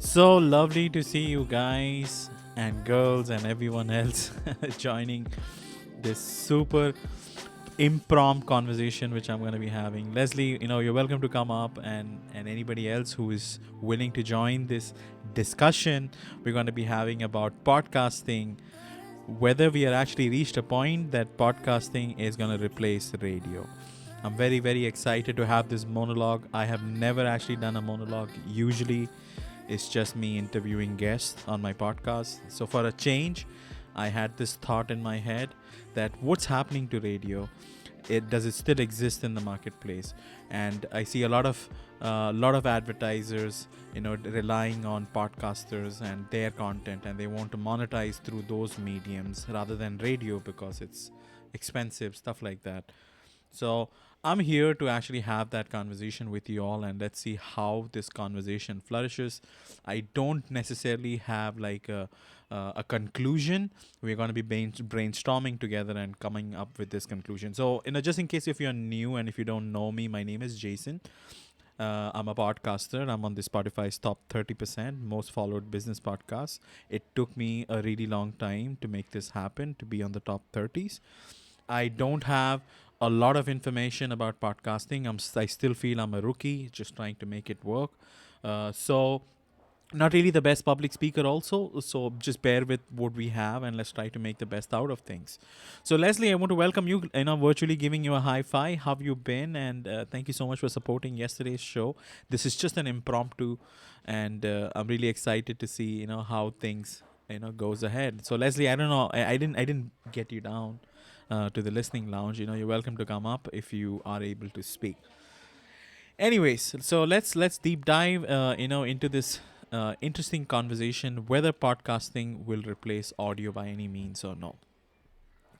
So lovely to see you guys and girls and everyone else joining this super impromptu conversation which I'm going to be having. Leslie, you're welcome to come up, and anybody else who is willing to join this discussion. We're going to be having about podcasting, whether we are actually reached a point that podcasting is going to replace radio. I'm very, very excited to have this monologue. I have never actually done a monologue. Usually, it's just me interviewing guests on my podcast. So, for a change, I had this thought in my head that what's happening to radio? Does it still exist in the marketplace? And I see a lot of advertisers, relying on podcasters and their content, and they want to monetize through those mediums rather than radio because it's expensive, stuff like that. So I'm here to actually have that conversation with you all, and let's see how this conversation flourishes. I don't necessarily have like a conclusion. We're going to be brainstorming together and coming up with this conclusion. So, just in case if you're new and if you don't know me, my name is Jason. I'm a podcaster. I'm on the Spotify's top 30% most followed business podcasts. It took me a really long time to make this happen, to be on the top 30s. I don't have a lot of information about podcasting. I still feel I'm a rookie, just trying to make it work. So not really the best public speaker also, so just bear with what we have and let's try to make the best out of things. So Leslie, I want to welcome you, virtually giving you a high five. How have you been? And thank you so much for supporting yesterday's show. This is just an impromptu, and I'm really excited to see how things goes ahead. So Leslie, I don't know, I didn't get you down to the listening lounge. You're welcome to come up if you are able to speak. Anyways, so let's deep dive into this interesting conversation, whether podcasting will replace audio by any means or no.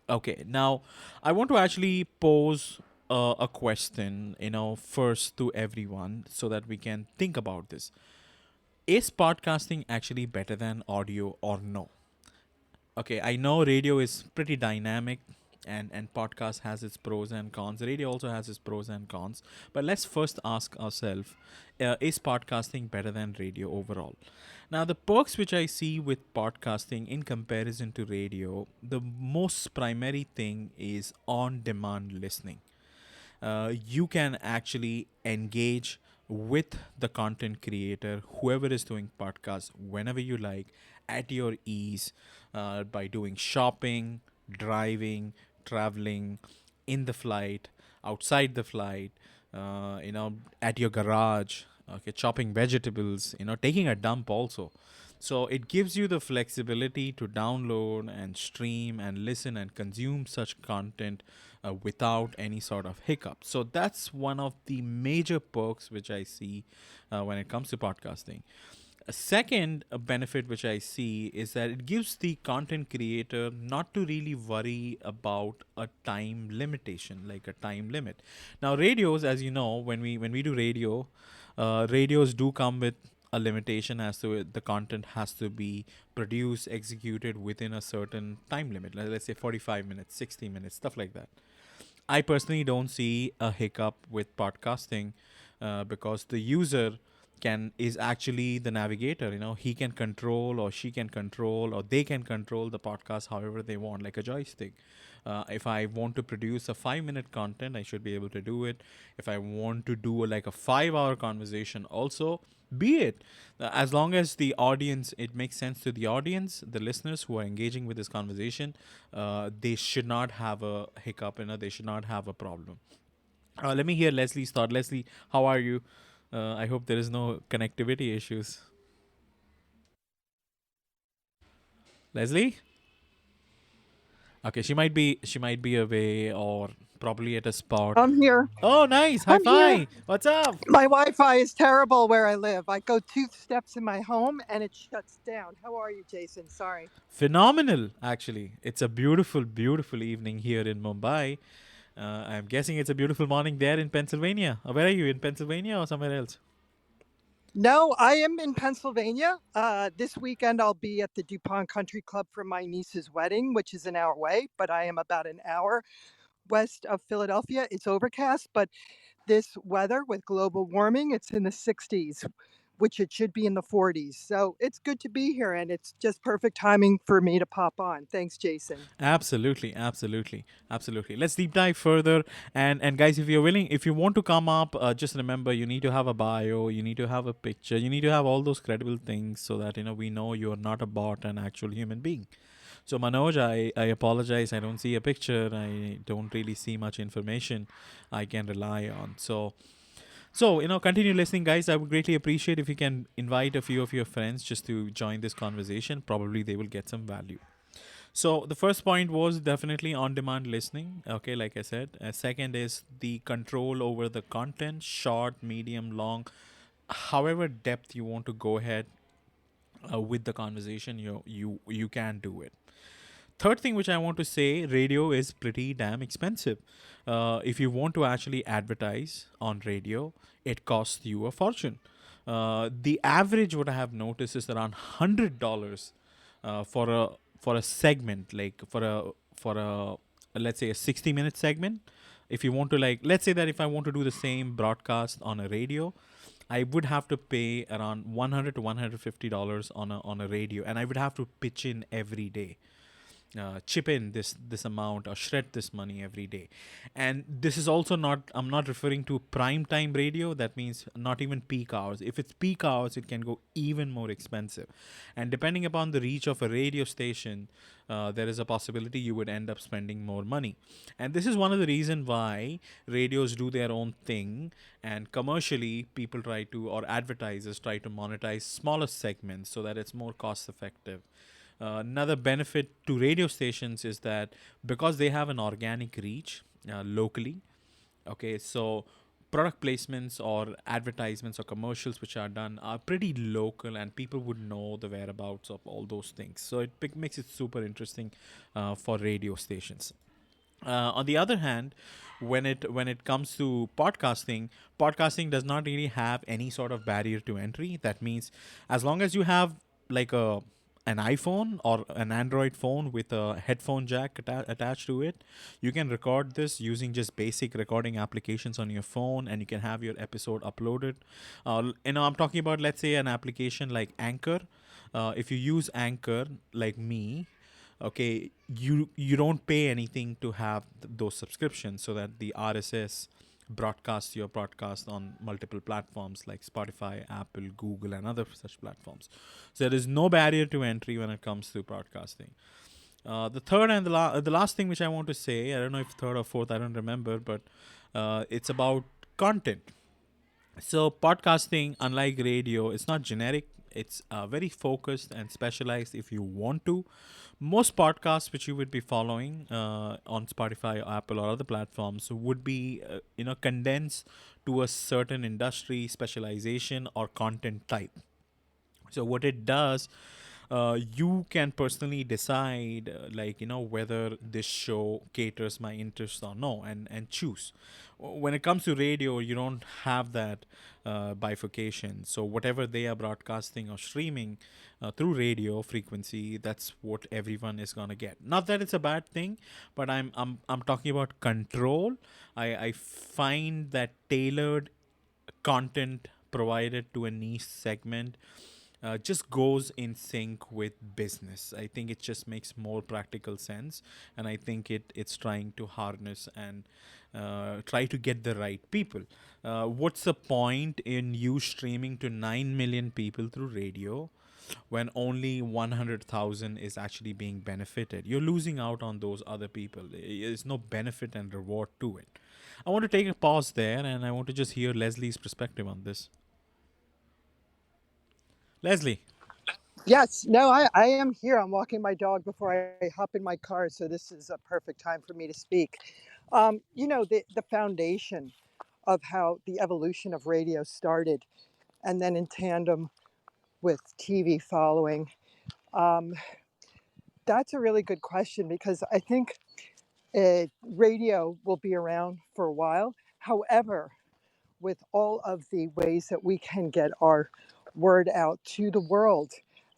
Okay, now I want to actually pose a question, first to everyone so that we can think about this. Is podcasting actually better than audio or no? Okay, I know radio is pretty dynamic, and podcast has its pros and cons. Radio also has its pros and cons. But let's first ask ourselves, is podcasting better than radio overall? Now, the perks which I see with podcasting in comparison to radio, the most primary thing is on demand listening. You can actually engage with the content creator, whoever is doing podcasts, whenever you like, at your ease, by doing shopping, driving, traveling, in the flight, outside the flight, at your garage, okay, chopping vegetables, taking a dump also. So it gives you the flexibility to download and stream and listen and consume such content without any sort of hiccup. So that's one of the major perks which I see when it comes to podcasting. A second benefit which I see is that it gives the content creator not to really worry about a time limitation, like a time limit. Now, radios, as you know, when we do radio, radios do come with a limitation as to the content has to be produced, executed within a certain time limit. Let's say 45 minutes, 60 minutes, stuff like that. I personally don't see a hiccup with podcasting because the user can is actually the navigator. He can control, or she can control, or they can control the podcast however they want, like a joystick. If I want to produce a 5 minute content, I should be able to do it. If I want to do like a 5 hour conversation, also be it. As long as the audience, it makes sense to the audience, the listeners who are engaging with this conversation, they should not have a hiccup. They should not have a problem. Let me hear Leslie's thought. Leslie, how are you? I hope there is no connectivity issues. Leslie? Okay, she might be away or probably at a spot. I'm here. Oh, nice. High I'm here. five. What's up? My Wi-Fi is terrible where I live. I go 2 steps in my home and it shuts down. How are you, Jason? Sorry. Phenomenal, actually. It's a beautiful, beautiful evening here in Mumbai. I'm guessing it's a beautiful morning there in Pennsylvania. Where are you, in Pennsylvania or somewhere else? No, I am in Pennsylvania. This weekend I'll be at the DuPont Country Club for my niece's wedding, which is an hour away, but I am about an hour west of Philadelphia. It's overcast, but this weather with global warming, it's in the 60s. which it should be in the 40s. So it's good to be here, and it's just perfect timing for me to pop on. Thanks, Jason. Absolutely, absolutely, absolutely. Let's deep dive further. And guys, if you're willing, if you want to come up, just remember you need to have a bio, you need to have a picture, you need to have all those credible things so that we know you are not a bot, an actual human being. So Manoj, I apologize. I don't see a picture. I don't really see much information I can rely on. So, continue listening, guys. I would greatly appreciate if you can invite a few of your friends just to join this conversation. Probably they will get some value. So the first point was definitely on-demand listening. Okay, like I said. Second is the control over the content, short, medium, long, however depth you want to go ahead with the conversation. You can do it. Third thing which I want to say, radio is pretty damn expensive. If you want to actually advertise on radio, it costs you a fortune. The average what I have noticed is around $100 for a segment, like for a let's say a 60-minute segment. If you want to, like, let's say that if I want to do the same broadcast on a radio, I would have to pay around $100 to $150 on a radio, and I would have to pitch in every day, chip in this amount or shred this money every day. And this is also not, I'm not referring to prime time radio. That means not even peak hours. If it's peak hours, it can go even more expensive. And depending upon the reach of a radio station, there is a possibility you would end up spending more money. And this is one of the reasons why radios do their own thing, and commercially people try to, or advertisers try to monetize smaller segments so that it's more cost effective. Another benefit to radio stations is that because they have an organic reach locally, okay, so product placements or advertisements or commercials which are done are pretty local, and people would know the whereabouts of all those things. So it makes it super interesting for radio stations. On the other hand, when it comes to podcasting does not really have any sort of barrier to entry. That means as long as you have like an iPhone or an Android phone with a headphone jack attached to it, you can record this using just basic recording applications on your phone, and you can have your episode uploaded. I'm talking about, let's say, an application like Anchor. If you use Anchor, like me, okay, you don't pay anything to have those subscriptions, so that the RSS broadcasts your broadcast on multiple platforms like Spotify, Apple, Google, and other such platforms. So there is no barrier to entry when it comes to broadcasting. The third and the last thing which I want to say, I don't know if third or fourth, I don't remember, but it's about content. So podcasting, unlike radio, it's not generic. It's very focused and specialized if you want to. Most podcasts which you would be following on Spotify, or Apple, or other platforms would be, condensed to a certain industry, specialization, or content type. So what it does, you can personally decide, whether this show caters my interest or no, and choose. When it comes to radio, you don't have that bifurcation. So whatever they are broadcasting or streaming through radio frequency, that's what everyone is gonna get. Not that it's a bad thing, but I'm talking about control. I find that tailored content provided to a niche segment just goes in sync with business. I think it just makes more practical sense, and I think it's trying to harness and try to get the right people. What's the point in you streaming to 9 million people through radio when only 100,000 is actually being benefited? You're losing out on those other people. There's no benefit and reward to it. I want to take a pause there, and I want to just hear Leslie's perspective on this. Leslie. Yes, no, I am here. I'm walking my dog before I hop in my car, so this is a perfect time for me to speak. The foundation of how the evolution of radio started, and then in tandem with TV following, that's a really good question, because I think radio will be around for a while. However, with all of the ways that we can get our word out to the world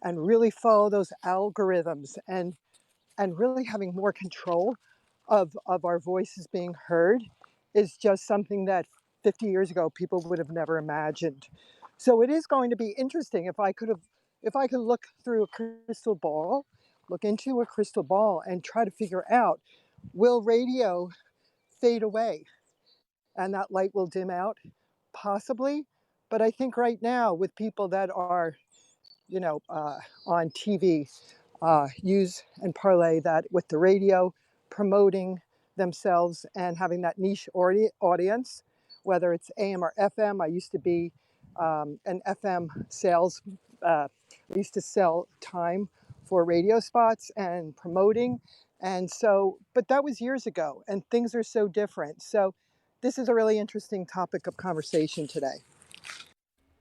and really follow those algorithms, and really having more control of our voices being heard, is just something that 50 years ago people would have never imagined. So it is going to be interesting if I could look through a crystal ball, look into a crystal ball and try to figure out, will radio fade away and that light will dim out? Possibly. But I think right now with people that are, you know, on TV, use and parlay that with the radio, promoting themselves and having that niche audience, whether it's AM or FM. I used to be an FM sales, I used to sell time for radio spots and promoting. And so, but that was years ago, and things are so different. So, this is a really interesting topic of conversation today.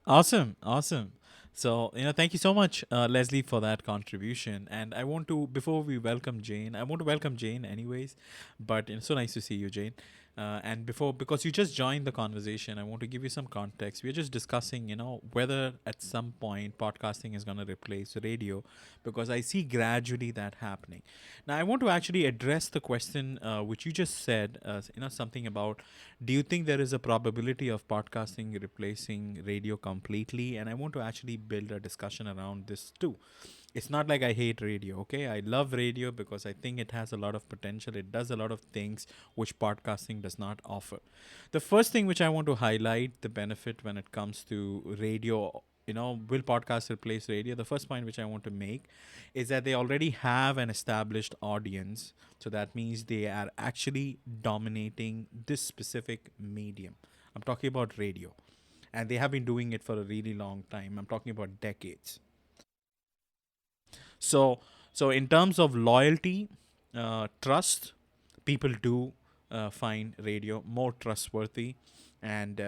Awesome, awesome. So, thank you so much, Leslie, for that contribution. And I want to, before we welcome Jane, I want to welcome Jane anyways. But so nice to see you, Jane. And before, because you just joined the conversation, I want to give you some context. We're just discussing, whether at some point podcasting is going to replace radio, because I see gradually that happening. Now, I want to actually address the question which you just said, something about, do you think there is a probability of podcasting replacing radio completely? And I want to actually build a discussion around this too. It's not like I hate radio, okay? I love radio because I think it has a lot of potential. It does a lot of things which podcasting does not offer. The first thing which I want to highlight, the benefit when it comes to radio, will podcasts replace radio? The first point which I want to make is that they already have an established audience. So that means they are actually dominating this specific medium. I'm talking about radio. And they have been doing it for a really long time. I'm talking about decades. So in terms of loyalty, trust, people do find radio more trustworthy, and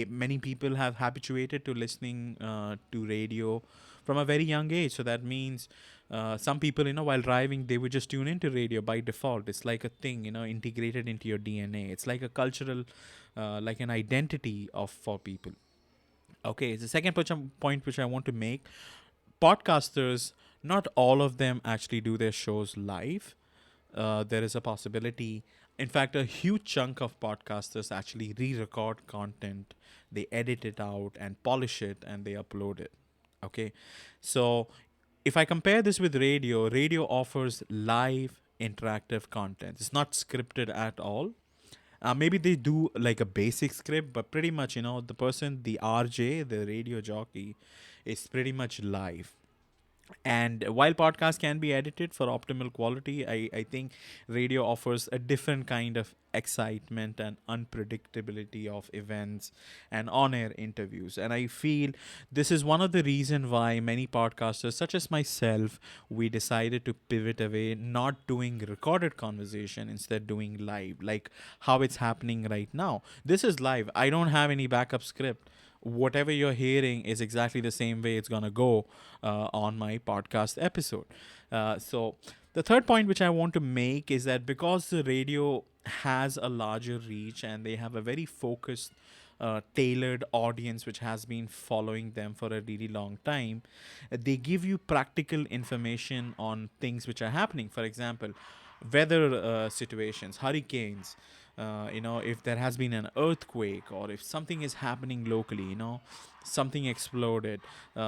many people have habituated to listening to radio from a very young age. So that means some people, while driving, they would just tune into radio by default. It's like a thing, integrated into your DNA. It's like a cultural, like an identity for people. Okay, the second point which I want to make, podcasters, not all of them actually do their shows live. There is a possibility. In fact, a huge chunk of podcasters actually re-record content, they edit it out and polish it and they upload it. Okay, so if I compare this with radio, radio offers live interactive content. It's not scripted at all. Maybe they do like a basic script, but pretty much, the RJ, the radio jockey, is pretty much live. And while podcasts can be edited for optimal quality, I think radio offers a different kind of excitement and unpredictability of events and on-air interviews. And I feel this is one of the reasons why many podcasters, such as myself, we decided to pivot away, not doing recorded conversation, instead doing live, like how it's happening right now. This is live. I don't have any backup script. Whatever you're hearing is exactly the same way it's going to go on my podcast episode. So the third point which I want to make is that because the radio has a larger reach and they have a very focused, tailored audience which has been following them for a really long time, they give you practical information on things which are happening. For example, weather situations, hurricanes, if there has been an earthquake or if something is happening locally, something exploded,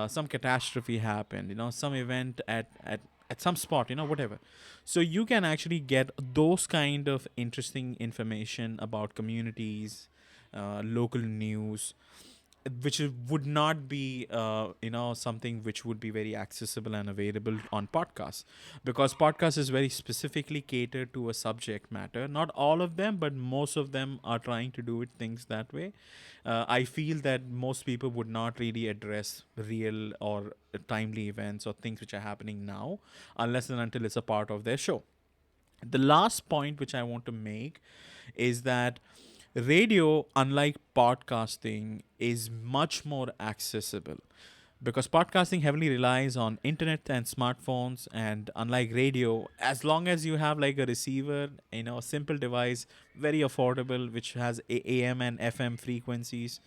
some catastrophe happened, some event at some spot, whatever. So you can actually get those kind of interesting information about communities, local news, which would not be something which would be very accessible and available on podcasts, because podcast is very specifically catered to a subject matter. Not all of them, but most of them are trying to do it things that way. I feel that most people would not really address real or timely events or things which are happening now unless and until it's a part of their show. The last point which I want to make is that radio, unlike podcasting, is much more accessible, because podcasting heavily relies on internet and smartphones, and unlike radio, as long as you have like a receiver, a simple device, very affordable, which has AM and FM frequencies,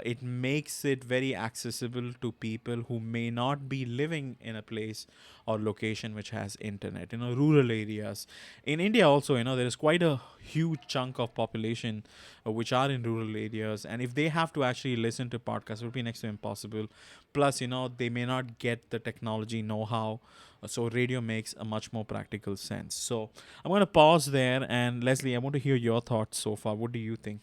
it makes it very accessible to people who may not be living in a place or location which has internet. Rural areas in India also. There is quite a huge chunk of population which are in rural areas, and if they have to actually listen to podcasts, it would be next to impossible. Plus, they may not get the technology know-how, so radio makes a much more practical sense. So I'm going to pause there, and Leslie, I want to hear your thoughts so far. What do you think?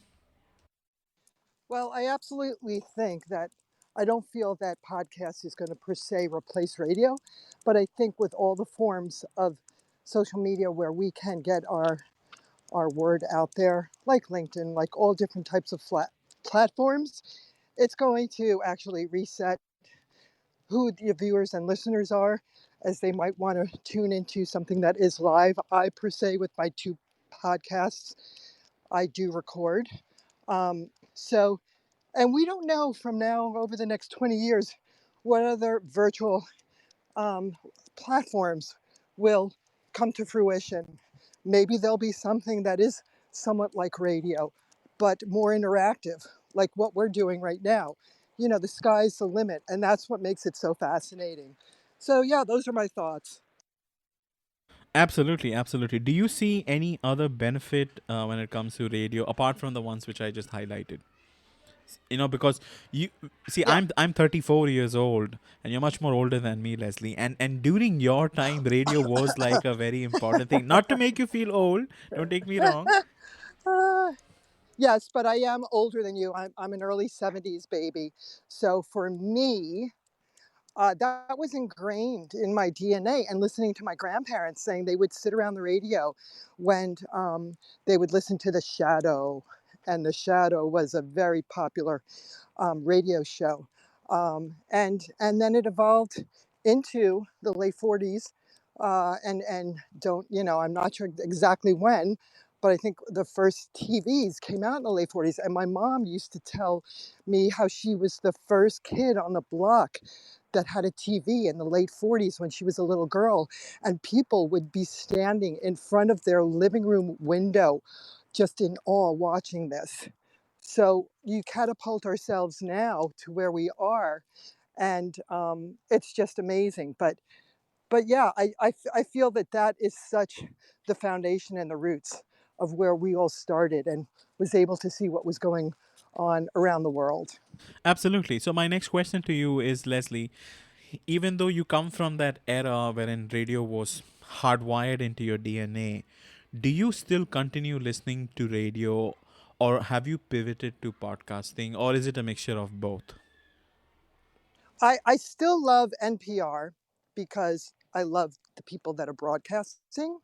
Well, I absolutely think that I don't feel that podcast is going to per se replace radio, but I think with all the forms of social media where we can get our word out there, like LinkedIn, like all different types of platforms, it's going to actually reset who the viewers and listeners are, as they might want to tune into something that is live. I, per se, with my two podcasts, I do record. So, and we don't know from now over the next 20 years what other virtual um, platforms will come to fruition. Maybe there'll be something that is somewhat like radio, but more interactive, like what we're doing right now. The sky's the limit, and that's what makes it so fascinating. So, yeah, those are my thoughts. Absolutely, absolutely. Do you see any other benefit when it comes to radio apart from the ones which I just highlighted? Because you see, Yeah. I'm 34 years old, and you're much more older than me, Leslie. And during your time, radio was like a very important thing. Not to make you feel old. Don't take me wrong. Uh, yes, but I am older than you. I'm an early 70s baby. So for me, that was ingrained in my DNA. And listening to my grandparents saying they would sit around the radio when they would listen to The Shadow. And The Shadow was a very popular radio show. And then it evolved into the late 40s. And don't, I'm not sure exactly when, but I think the first TVs came out in the late 40s. And my mom used to tell me how she was the first kid on the block that had a TV in the late 40s when she was a little girl. And people would be standing in front of their living room window just in awe watching this. So you catapult ourselves now to where we are, and it's just amazing. But yeah, I feel that that is such the foundation and the roots of where we all started and was able to see what was going on around the world. Absolutely. So my next question to you is, Leslie, even though you come from that era wherein radio was hardwired into your DNA, do you still continue listening to radio, or have you pivoted to podcasting, or is it a mixture of both? I still love NPR because I love the people that are broadcasting.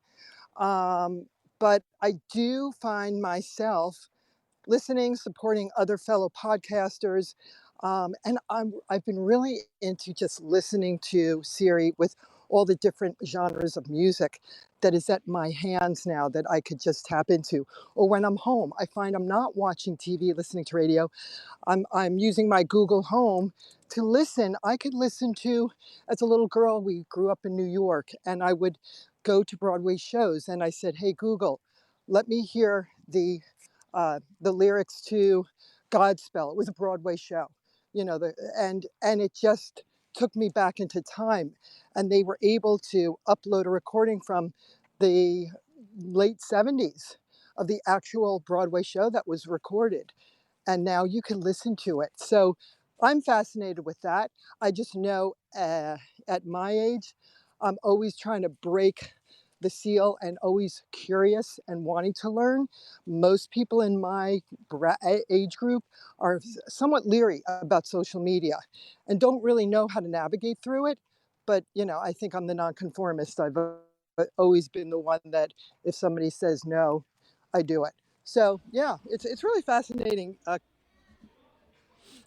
Um, but I do find myself listening, supporting other fellow podcasters. And I've been really into just listening to Siri with all the different genres of music that is at my hands now that I could just tap into. Or when I'm home, I find I'm not watching TV, listening to radio. I'm using my Google Home to listen. I could listen to, as a little girl, we grew up in New York, and I would go to Broadway shows, and I said, "Hey Google, let me hear the lyrics to Godspell." It was a Broadway show, and it just took me back into time. And they were able to upload a recording from the late 70s of the actual Broadway show that was recorded, and now you can listen to it. So I'm fascinated with that. I just know at my age, I'm always trying to break the seal and always curious and wanting to learn. Most people in my age group are somewhat leery about social media and don't really know how to navigate through it. But, I think I'm the nonconformist. I've always been the one that if somebody says no, I do it. So yeah, it's really fascinating.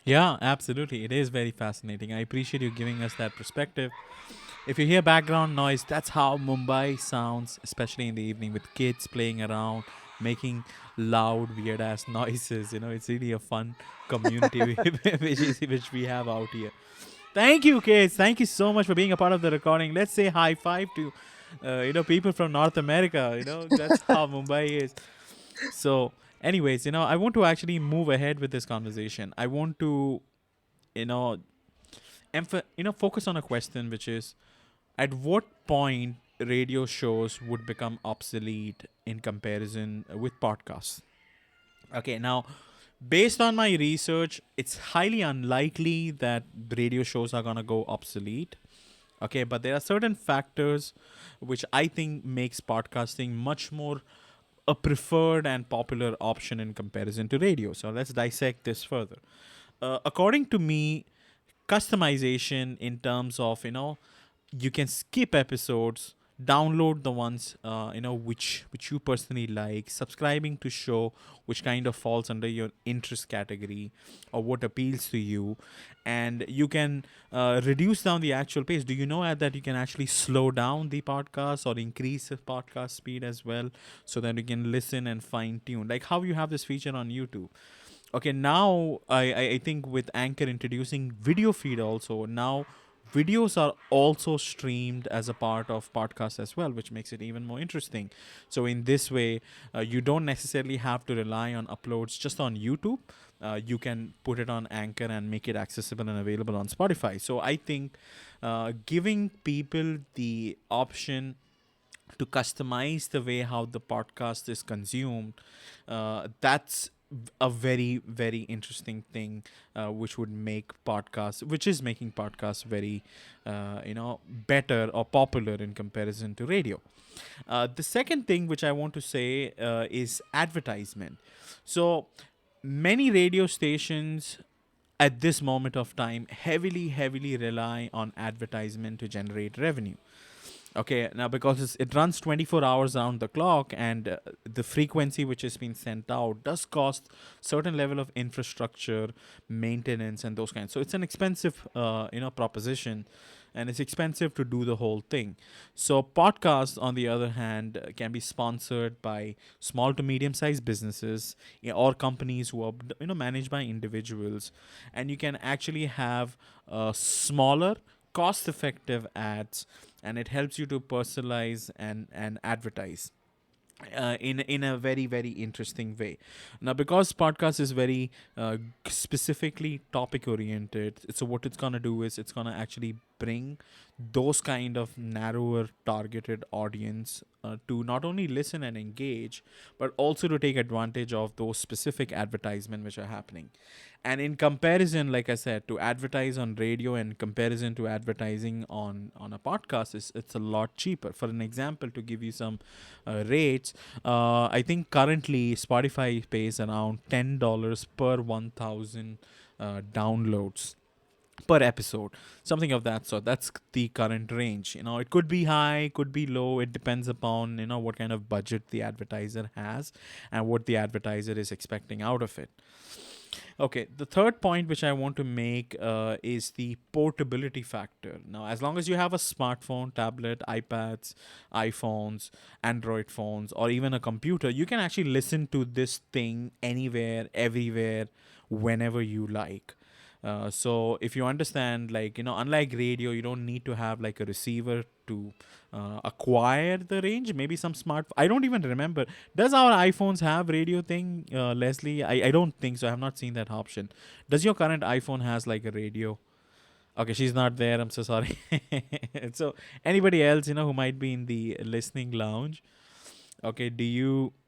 Yeah, absolutely. It is very fascinating. I appreciate you giving us that perspective. If you hear background noise, that's how Mumbai sounds, especially in the evening with kids playing around, making loud, weird ass noises. It's really a fun community which we have out here. Thank you, kids. Thank you so much for being a part of the recording. Let's say high five to, people from North America. That's how Mumbai is. So Anyways, I want to actually move ahead with this conversation. I want to, you know, focus on a question, which is, at what point radio shows would become obsolete in comparison with podcasts? Okay, now, based on my research, it's highly unlikely that radio shows are going to go obsolete. Okay, but there are certain factors which I think makes podcasting much more a preferred and popular option in comparison to radio. So let's dissect this further. According to me, customization in terms of, you can skip episodes, download the ones which you personally like, subscribing to show which kind of falls under your interest category or what appeals to you, and you can reduce down the actual pace. Do you know that you can actually slow down the podcast or increase the podcast speed as well, so that you can listen and fine tune, like how you have this feature on YouTube? Okay, now I think with Anchor introducing video feed also, now videos are also streamed as a part of podcast as well, which makes it even more interesting. So in this way, you don't necessarily have to rely on uploads just on YouTube. You can put it on Anchor and make it accessible and available on Spotify. So I think giving people the option to customize the way how the podcast is consumed, that's a very very interesting thing, which is making podcasts very better or popular in comparison to radio. The second thing which I want to say is advertisement. So many radio stations at this moment of time heavily rely on advertisement to generate revenue. Okay, now because it runs 24 hours around the clock, and the frequency which is being sent out does cost certain level of infrastructure, maintenance, and those kinds. So it's an expensive, proposition, and it's expensive to do the whole thing. So podcasts, on the other hand, can be sponsored by small to medium-sized businesses, or companies who are managed by individuals, and you can actually have smaller, cost-effective ads, and it helps you to personalize and advertise in a very very interesting way. Now, because podcast is very specifically topic oriented, so what it's gonna do is it's gonna actually bring those kind of narrower targeted audience to not only listen and engage, but also to take advantage of those specific advertisement which are happening. And in comparison, like I said, to advertise on radio and comparison to advertising on a podcast, it's a lot cheaper. For an example, to give you some rates, I think currently Spotify pays around $10 per 1,000 downloads per episode, something of that sort. That's the current range. It could be high, could be low. It depends upon what kind of budget the advertiser has and what the advertiser is expecting out of it. Okay, the third point which I want to make is the portability factor. Now, as long as you have a smartphone, tablet, iPads, iPhones, Android phones, or even a computer, you can actually listen to this thing anywhere, everywhere, whenever you like. So if you understand, like, unlike radio, you don't need to have like a receiver to acquire the range. Maybe some smart, I don't even remember. Does our iPhones have radio thing, Leslie? I don't think so. I have not seen that option. Does your current iPhone has like a radio? Okay, she's not there. I'm so sorry. So anybody else, who might be in the listening lounge? Okay,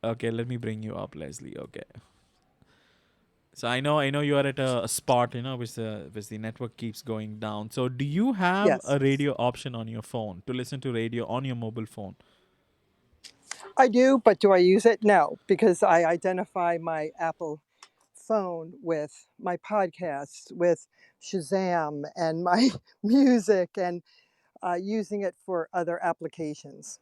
okay, let me bring you up, Leslie. Okay. So I know you are at a spot, which the network keeps going down. So do you have Yes, a radio option on your phone to listen to radio on your mobile phone? I do, but do I use it? No, because I identify my Apple phone with my podcasts, with Shazam and my music, and using it for other applications.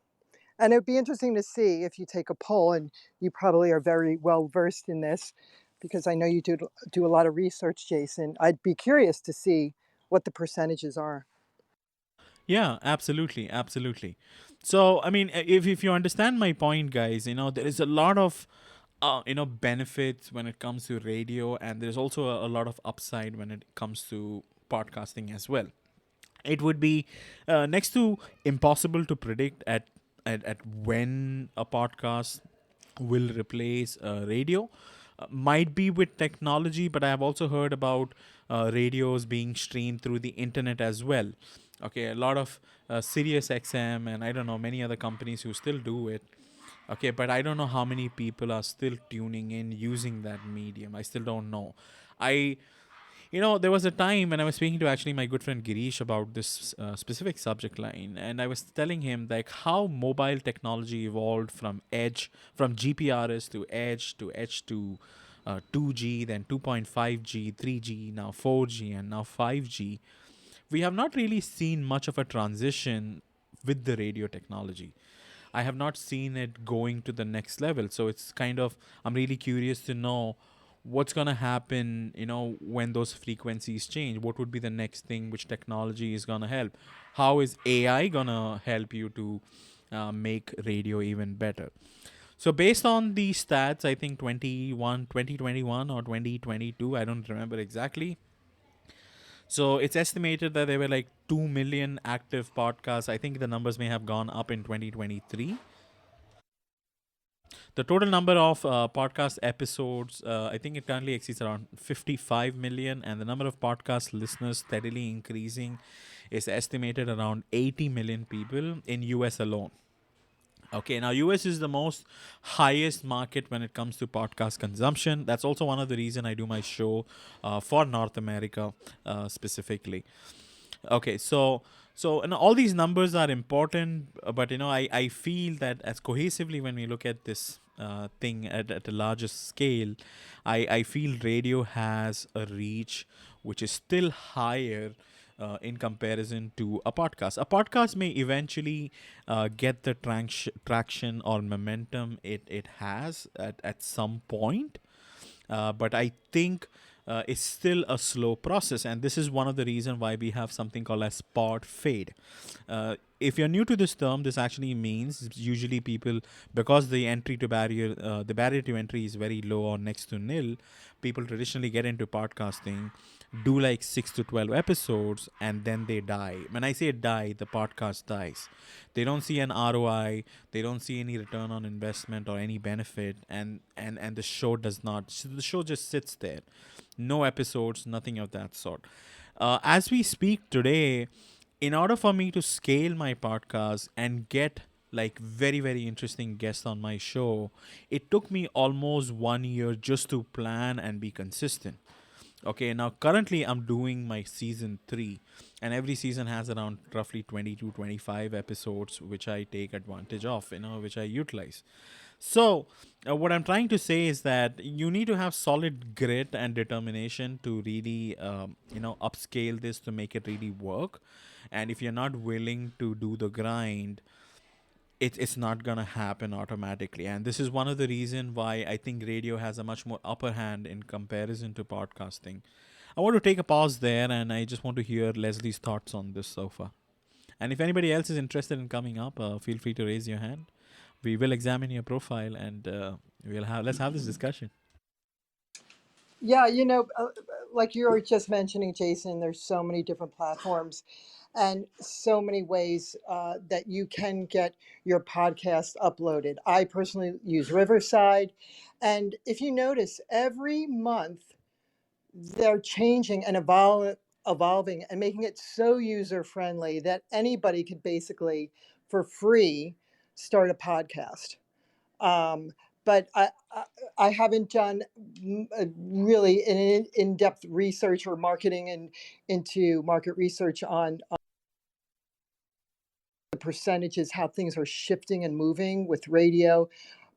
And it would be interesting to see if you take a poll, and you probably are very well versed in this because I know you do a lot of research, Jason. I'd be curious to see what the percentages are. Yeah, absolutely, absolutely. So I mean, if you understand my point, guys, there is a lot of benefits when it comes to radio, and there's also a lot of upside when it comes to podcasting as well. It would be next to impossible to predict at when a podcast will replace radio. Might be with technology, but I have also heard about radios being streamed through the internet as well. Okay, a lot of Sirius XM and I don't know many other companies who still do it. Okay, but I don't know how many people are still tuning in using that medium. I still don't know. I there was a time when I was speaking to actually my good friend Girish about this specific subject line, and I was telling him like how mobile technology evolved from GPRS to edge to 2G, then 2.5G, 3G, now 4G, and now 5G. We have not really seen much of a transition with the radio technology. I have not seen it going to the next level. So it's kind of, I'm really curious to know what's going to happen, when those frequencies change. What would be the next thing which technology is going to help? How is AI going to help you to make radio even better? So based on the stats, I think 2021 or 2022, I don't remember exactly. So it's estimated that there were like 2 million active podcasts. I think the numbers may have gone up in 2023. The total number of podcast episodes, I think it currently exceeds around 55 million, and the number of podcast listeners steadily increasing is estimated around 80 million people in US alone. Okay, now US is the most highest market when it comes to podcast consumption. That's also one of the reason I do my show for North America specifically. Okay, so and all these numbers are important, but I feel that as cohesively when we look at this thing at a larger scale, I feel radio has a reach which is still higher in comparison to a podcast. A podcast may eventually get the traction or momentum it has at some point, but I think it's still a slow process, and this is one of the reasons why we have something called as pod fade. If you're new to this term, this actually means usually people, because the barrier to entry is very low or next to nil, people traditionally get into podcasting, do like 6 to 12 episodes, and then they die. When I say die, the podcast dies. They don't see an ROI, they don't see any return on investment or any benefit, and the show does not. So the show just sits there, no episodes, nothing of that sort. As we speak today, in order for me to scale my podcast and get like very very interesting guests on my show, it took me almost 1 year just to plan and be consistent. Okay, now currently I'm doing my season 3, and every season has around roughly 20 to 25 episodes, which I take advantage of, which I utilize. So, what I'm trying to say is that you need to have solid grit and determination to really, upscale this to make it really work. And if you're not willing to do the grind, it's not gonna happen automatically. And this is one of the reason why I think radio has a much more upper hand in comparison to podcasting. I want to take a pause there, and I just want to hear Leslie's thoughts on this so far. And if anybody else is interested in coming up, feel free to raise your hand. We will examine your profile, and let's have this discussion. Yeah, like you were just mentioning, Jason, there's so many different platforms and so many ways that you can get your podcast uploaded. I personally use Riverside. And if you notice, every month they're changing and evolving and making it so user friendly that anybody could basically, for free, start a podcast. Um, but I haven't done really an in-depth research or marketing and into market research on the percentages, how things are shifting and moving with radio.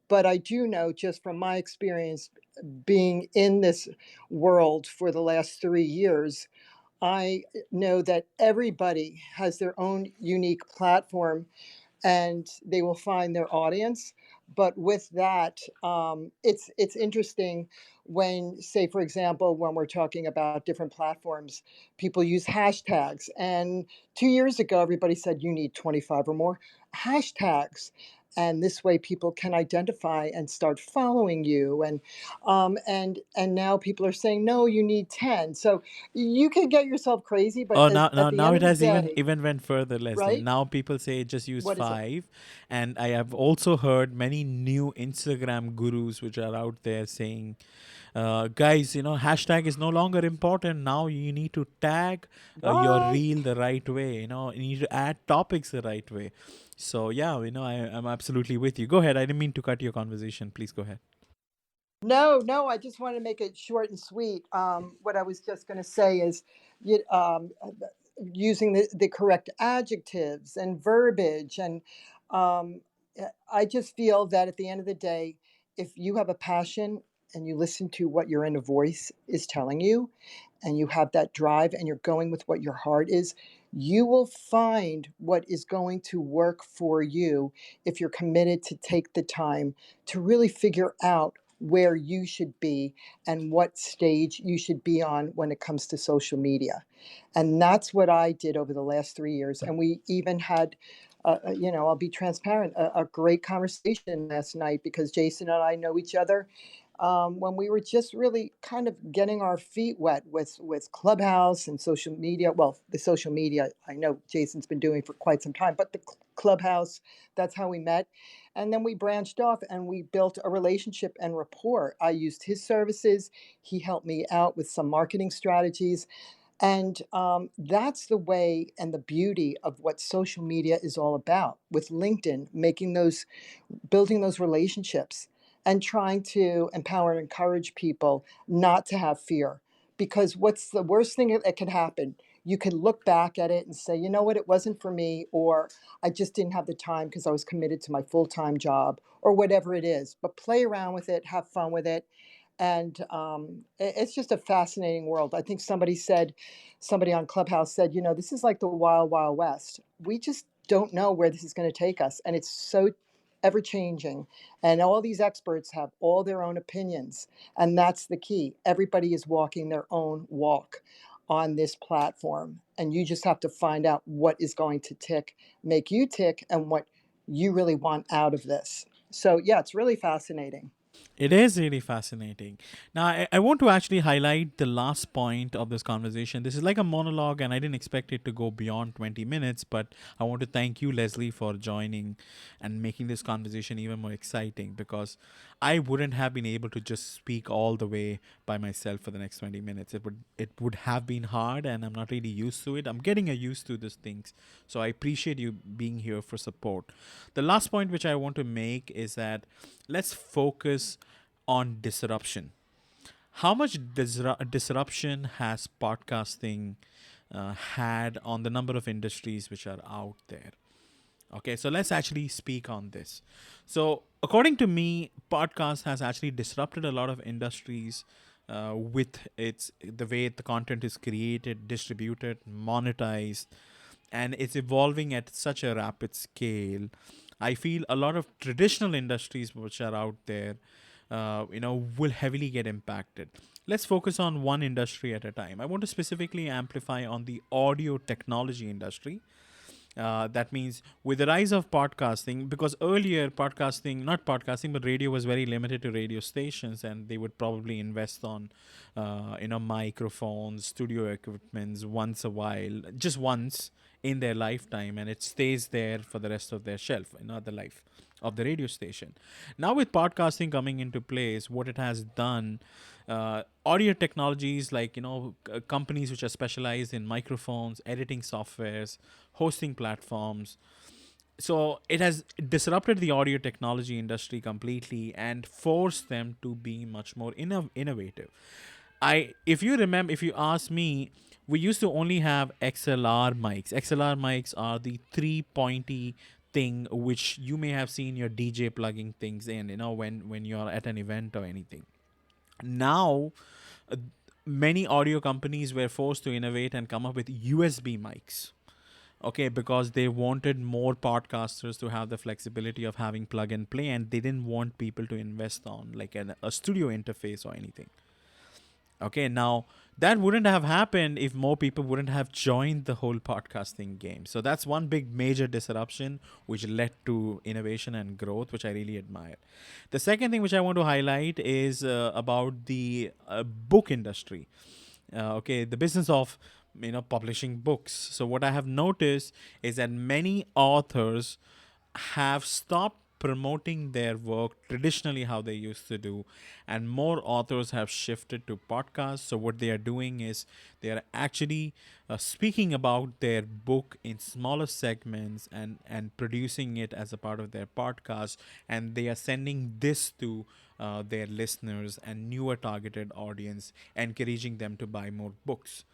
But I do know, just from my experience being in this world for the last 3 years, I know that everybody has their own unique platform and they will find their audience. But with that, it's interesting when, say, for example, when we're talking about different platforms, people use hashtags. And 2 years ago, everybody said you need 25 or more hashtags. and this way people can identify and start following you. And now people are saying, no, you need 10. So you can get yourself crazy, but Oh, now, at now, the now end it of the has even day, even went further, Leslie. right? Now people say just use What is it? 5, and I have also heard many new Instagram gurus which are out there saying, guys, hashtag is no longer important. Now you need to tag your What? reel the right way. You need to add topics the right way. So yeah, I'm absolutely with you. Go ahead. I didn't mean to cut your conversation. Please go ahead. No, no, I just want to make it short and sweet. What I was just going to say is using the correct adjectives and verbiage. And um, I just feel that at the end of the day, if you have a passion and you listen to what your inner voice is telling you, and you have that drive and you're going with what your heart is, you will find what is going to work for you if you're committed to take the time to really figure out where you should be and what stage you should be on when it comes to social media. And that's what I did over the last 3 years. And we even had, I'll be transparent, a great conversation last night because Jason and I know each other when we were just really kind of getting our feet wet with Clubhouse and social media. Well, the social media I know Jason's been doing for quite some time, but the Clubhouse, that's how we met. And then we branched off and we built a relationship and rapport. I used his services. He helped me out with some marketing strategies. And that's the way and the beauty of what social media is all about with LinkedIn, building those relationships and trying to empower and encourage people not to have fear. Because what's the worst thing that can happen? You can look back at it and say, you know what, it wasn't for me, or I just didn't have the time because I was committed to my full time job, or whatever it is. But play around with it, have fun with it. And it's just a fascinating world. I think somebody on Clubhouse said, this is like the wild, wild west. We just don't know where this is going to take us. And it's so ever changing. And all these experts have all their own opinions. And that's the key. Everybody is walking their own walk on this platform. And you just have to find out what is going to make you tick, and what you really want out of this. So, yeah, it's really fascinating. It is really fascinating. Now, I want to actually highlight the last point of this conversation. This is like a monologue, and I didn't expect it to go beyond 20 minutes, but I want to thank you, Leslie, for joining and making this conversation even more exciting, because I wouldn't have been able to just speak all the way by myself for the next 20 minutes. It would have been hard, and I'm not really used to it. I'm getting used to these things. So I appreciate you being here for support. The last point which I want to make is that let's focus on disruption. How much disruption has podcasting had on the number of industries which are out there? Okay, so let's actually speak on this. So, according to me, podcast has actually disrupted a lot of industries with the way the content is created, distributed, monetized, and it's evolving at such a rapid scale. I feel a lot of traditional industries which are out there, will heavily get impacted. Let's focus on one industry at a time. I want to specifically amplify on the audio technology industry. That means with the rise of podcasting, because earlier podcasting, not podcasting, but radio was very limited to radio stations, and they would probably invest on, microphones, studio equipments once a while, just once in their lifetime, and it stays there for the rest of their shelf, not the life of the radio station. Now, with podcasting coming into place, what it has done, audio technologies like companies which are specialized in microphones, editing softwares, hosting platforms. So it has disrupted the audio technology industry completely and forced them to be much more innovative. If you remember, if you ask me, we used to only have XLR mics. XLR mics are the three pointy thing which you may have seen your DJ plugging things in, when you're at an event or anything. Now, uh, many audio companies were forced to innovate and come up with USB mics. Okay, because they wanted more podcasters to have the flexibility of having plug and play, and they didn't want people to invest on like a studio interface or anything. Okay, now that wouldn't have happened if more people wouldn't have joined the whole podcasting game. So that's one big major disruption which led to innovation and growth, which I really admire. The second thing which I want to highlight is about the book industry. Okay, the business of publishing books. So what I have noticed is that many authors have stopped promoting their work traditionally how they used to do, and more authors have shifted to podcasts. So what they are doing is they are actually speaking about their book in smaller segments and producing it as a part of their podcast, and they are sending this to their listeners and newer targeted audience, encouraging them to buy more books.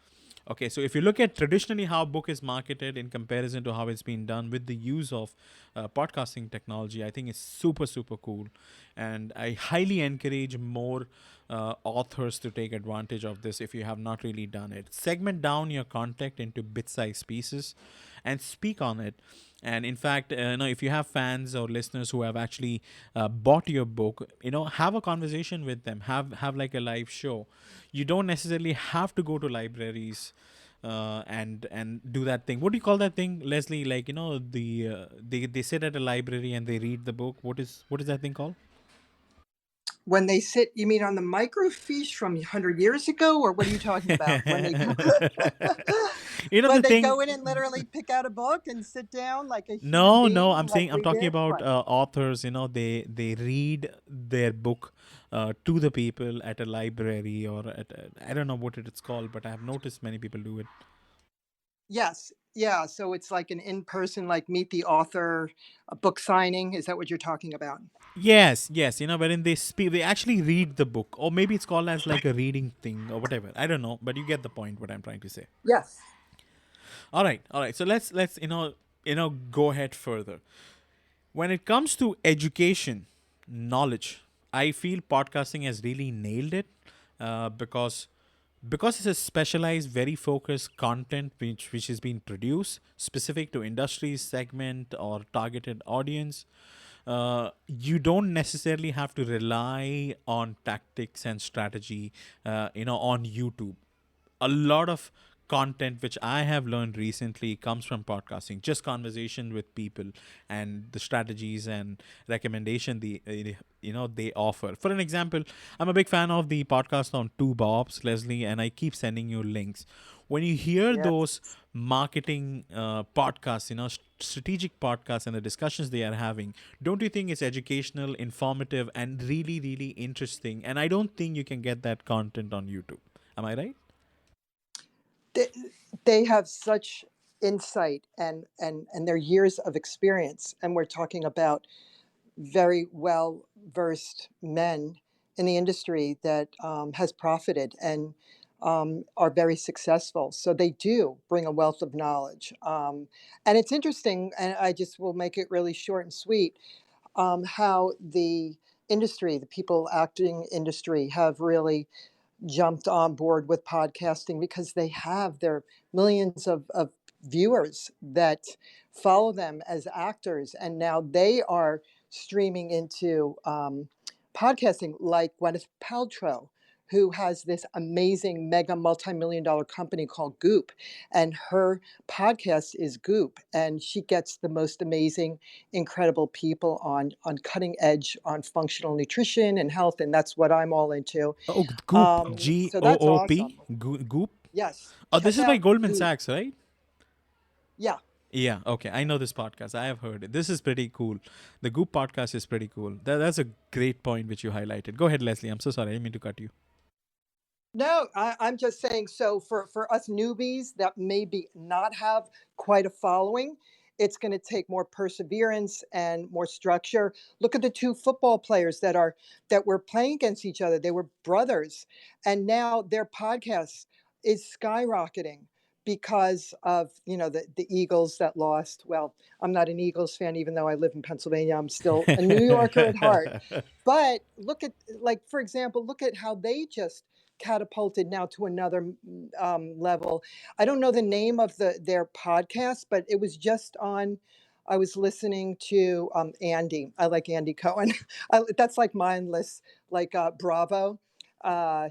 Okay, so if you look at traditionally how book is marketed in comparison to how it's been done with the use of podcasting technology, I think it's super super cool, and I highly encourage more authors to take advantage of this if you have not really done it. Segment down your content into bit-sized pieces, and speak on it. And in fact, if you have fans or listeners who have actually bought your book, have a conversation with them. Have like a live show. You don't necessarily have to go to libraries and do that thing. What do you call that thing, Leslie? Like they sit at a library and they read the book. What is that thing called? When they sit, you mean on the microfiche from 100 years ago, or what are you talking about? When they go, The when they thing. go in and literally pick out a book and sit down like a human No, no, being, I'm like saying I'm we talking did? about What? authors. They read their book to the people at a library or I don't know what it's called, but I have noticed many people do it. Yes, yeah. So it's like an in-person, like meet the author, a book signing. Is that what you're talking about? Yes, yes. Wherein they speak, they actually read the book, or maybe it's called as like a reading thing or whatever. I don't know, but you get the point. What I'm trying to say. Yes. All right, all right. So let's go ahead further. When it comes to education, knowledge, I feel podcasting has really nailed it because it's a specialized, very focused content which is being produced specific to industry segment or targeted audience. You don't necessarily have to rely on tactics and strategy, on YouTube. A lot of content which I have learned recently comes from podcasting, just conversation with people and the strategies and recommendation they offer. For an example, I'm a big fan of the podcast on Two Bobs, Leslie, and I keep sending you links. When you hear those Yes. marketing podcasts, strategic podcasts and the discussions they are having, don't you think it's educational, informative, and really, really interesting? And I don't think you can get that content on YouTube. Am I right? they, they have such insight and their years of experience, and we're talking about very well versed men in the industry that has profited and are very successful. So they do bring a wealth of knowledge, and it's interesting, and I just will make it really short and sweet, how the industry, the people acting industry, have really jumped on board with podcasting because they have their millions of viewers that follow them as actors. And now they are streaming into podcasting, like Gwyneth Paltrow, who has this amazing mega multi-million dollar company called Goop. And her podcast is Goop. And she gets the most amazing, incredible people on cutting edge on functional nutrition and health. And that's what I'm all into. Oh, Goop. G So O that's O P. awesome. Goop. Yes, Oh, this check is by out Goldman Goop. Sachs, right? Yeah. Yeah. Okay. I know this podcast. I have heard it. This is pretty cool. The Goop podcast is pretty cool. That's a great point which you highlighted. Go ahead, Leslie. I'm so sorry. I didn't mean to cut you. No, I'm just saying. So for us newbies that maybe not have quite a following, it's going to take more perseverance and more structure. Look at the two football players that were playing against each other. They were brothers, and now their podcast is skyrocketing because of the Eagles that lost. Well, I'm not an Eagles fan, even though I live in Pennsylvania. I'm still a New Yorker at heart. But look at, like, for example, look at how they just catapulted now to another level. I don't know the name of their podcast, but it was just on. I was listening to Andy. I like Andy Cohen. That's like mindless, like Bravo.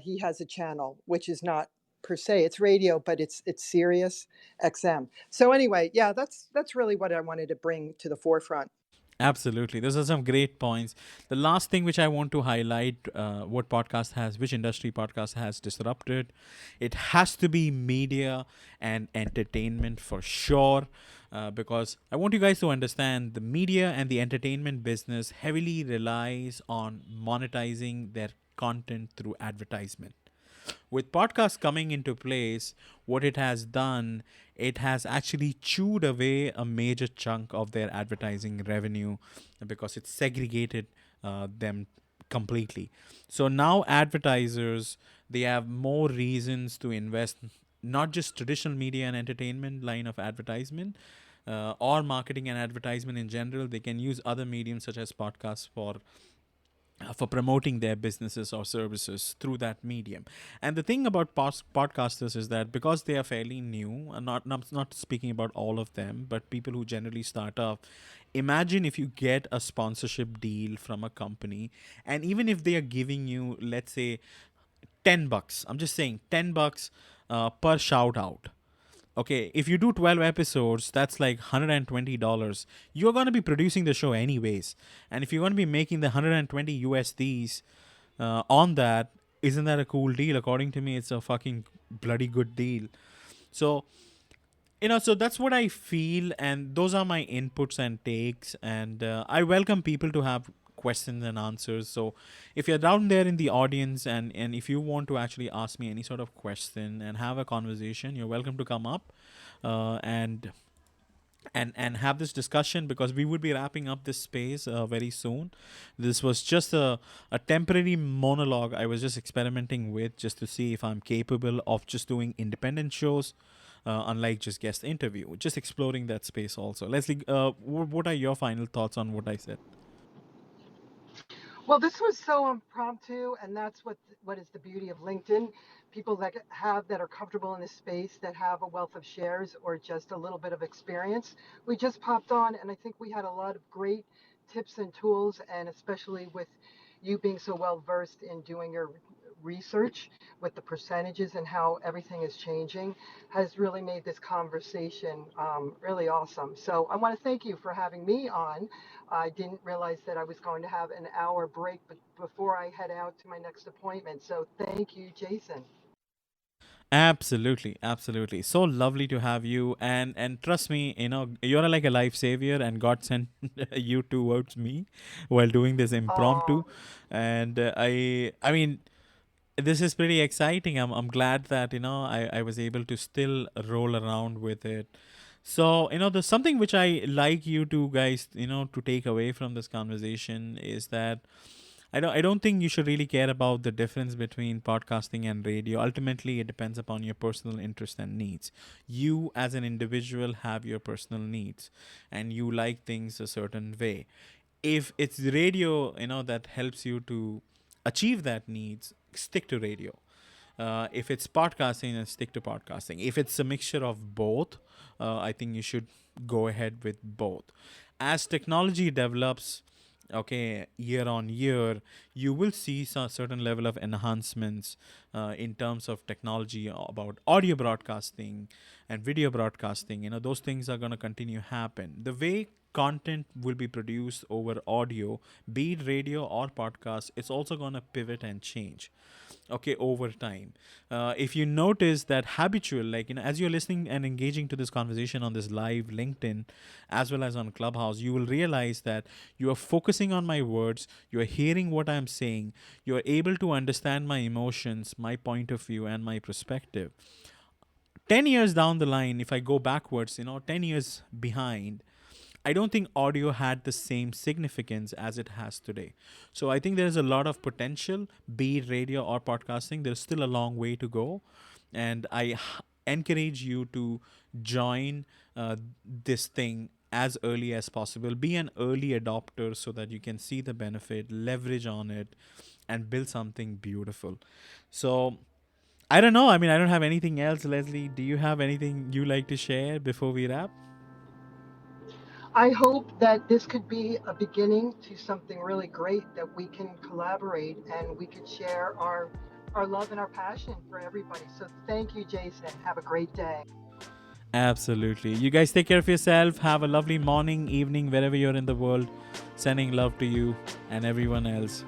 he has a channel, which is not per se it's radio, but it's Sirius XM. So anyway, yeah, that's really what I wanted to bring to the forefront. Absolutely. Those are some great points. The last thing which I want to highlight, what podcast has, which industry podcast has disrupted, it has to be media and entertainment for sure. Because I want you guys to understand the media and the entertainment business heavily relies on monetizing their content through advertisement. With podcasts coming into place, what it has done, it has actually chewed away a major chunk of their advertising revenue because it's segregated them completely. So now advertisers, they have more reasons to invest, not just traditional media and entertainment line of advertisement, or marketing and advertisement in general. They can use other mediums such as podcasts for promoting their businesses or services through that medium. And the thing about podcasters is that because they are fairly new, and not speaking about all of them, but people who generally start off, imagine if you get a sponsorship deal from a company, and even if they are giving you, let's say, $10, I'm just saying $10 per shout out. Okay, if you do 12 episodes, that's like $120. You're going to be producing the show anyways. And if you're going to be making the 120 USDs on that, isn't that a cool deal? According to me, it's a fucking bloody good deal. So, so that's what I feel, and those are my inputs and takes. And I welcome people to have questions and answers. So if you're down there in the audience, and if you want to actually ask me any sort of question and have a conversation, you're welcome to come up and have this discussion, because we would be wrapping up this space very soon. This was just a temporary monologue I was just experimenting with, just to see if I'm capable of just doing independent shows, unlike just guest interview, just exploring that space also. Leslie, what are your final thoughts on what I said? Well, this was so impromptu, and that's what is the beauty of LinkedIn. People that are comfortable in this space, that have a wealth of shares or just a little bit of experience. We just popped on, and I think we had a lot of great tips and tools, and especially with you being so well versed in doing your research with the percentages and how everything is changing, has really made this conversation really awesome. So I want to thank you for having me on. I didn't realize that I was going to have an hour break before I head out to my next appointment. So thank you, Jaison. Absolutely, absolutely. So lovely to have you, and trust me, you're like a life savior, and God sent you towards me while doing this impromptu. Oh, And I mean, this is pretty exciting. I'm glad that I was able to still roll around with it. So there's something which I like you two guys to take away from this conversation, is that I don't think you should really care about the difference between podcasting and radio. Ultimately, it depends upon your personal interest and needs. You as an individual have your personal needs, and you like things a certain way. If it's radio, that helps you to achieve that needs, stick to radio. If it's podcasting, then stick to podcasting. If it's a mixture of both, I think you should go ahead with both. As technology develops, okay, year on year, you will see some certain level of enhancements in terms of technology about audio broadcasting and video broadcasting. Those things are going to continue happen. The way content will be produced over audio, be it radio or podcast, it's also going to pivot and change, okay, over time. If you notice that habitual, like as you're listening and engaging to this conversation on this live LinkedIn as well as on Clubhouse, you will realize that you are focusing on my words, you are hearing what I'm saying, you are able to understand my emotions, my point of view, and my perspective. 10 years down the line, if I go backwards, 10 years behind, I don't think audio had the same significance as it has today. So I think there's a lot of potential, be it radio or podcasting. There's still a long way to go. And encourage you to join this thing as early as possible. Be an early adopter so that you can see the benefit, leverage on it, and build something beautiful. So I don't know. I mean, I don't have anything else. Leslie, do you have anything you like to share before we wrap? I hope that this could be a beginning to something really great, that we can collaborate and we could share our our love and our passion for everybody. So thank you, Jason. Have a great day. Absolutely. You guys take care of yourself. Have a lovely morning, evening, wherever you're in the world. Sending love to you and everyone else.